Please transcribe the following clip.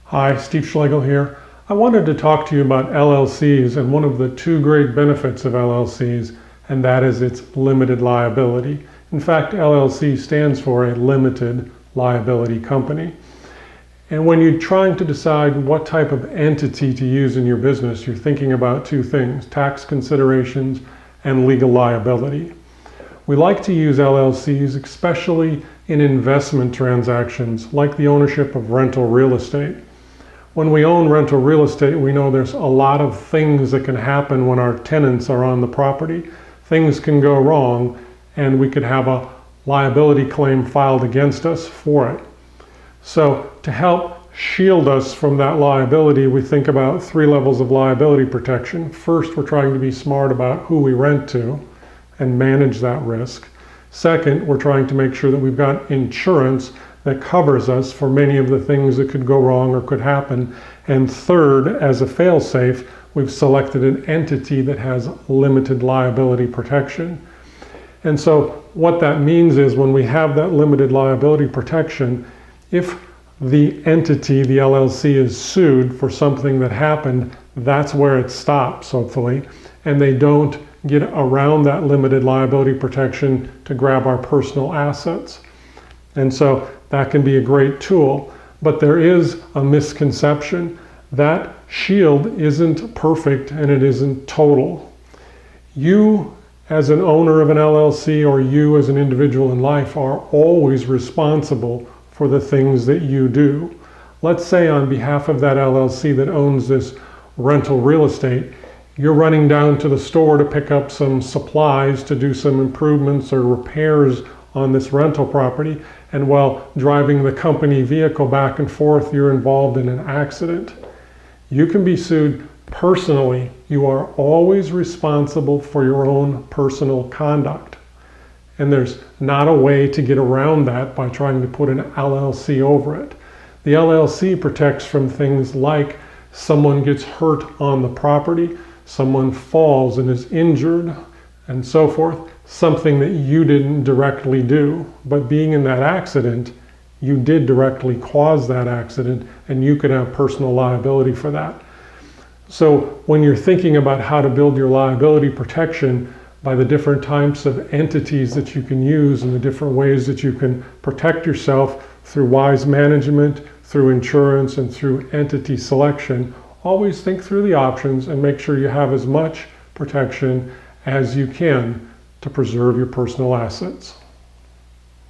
Hi, Steve Schlagel here. I wanted to talk to you about LLCs and one of the two great benefits of LLCs, and that is its limited liability. In fact, LLC stands for a limited liability company. And when you're trying to decide what type of entity to use in your business, you're thinking about two things: tax considerations and legal liability. We like to use LLCs, especially in investment transactions, like the ownership of rental real estate. When we own rental real estate, we know there's a lot of things that can happen when our tenants are on the property. Things can go wrong, and we could have a liability claim filed against us for it. So to help shield us from that liability, we think about three levels of liability protection. First, we're trying to be smart about who we rent to and manage that risk. Second, we're trying to make sure that we've got insurance that covers us for many of the things that could go wrong or could happen. And third, as a fail-safe, we've selected an entity that has limited liability protection. And so what that means is when we have that limited liability protection, if the entity, the LLC, is sued for something that happened, that's where it stops, hopefully, and they don't get around that limited liability protection to grab our personal assets. And so that can be a great tool, but there is a misconception. That shield isn't perfect and it isn't total. You as an owner of an LLC or you as an individual in life are always responsible for the things that you do. Let's say on behalf of that LLC that owns this rental real estate, you're running down to the store to pick up some supplies to do some improvements or repairs on this rental property, and while driving the company vehicle back and forth, you're involved in an accident. You can be sued personally. You are always responsible for your own personal conduct. And there's not a way to get around that by trying to put an LLC over it. The LLC protects from things like someone gets hurt on the property, someone falls and is injured, and so forth, something that you didn't directly do. But being in that accident, you did directly cause that accident, and you could have personal liability for that. So when you're thinking about how to build your liability protection by the different types of entities that you can use and the different ways that you can protect yourself through wise management, through insurance, and through entity selection, always think through the options and make sure you have as much protection as you can to preserve your personal assets.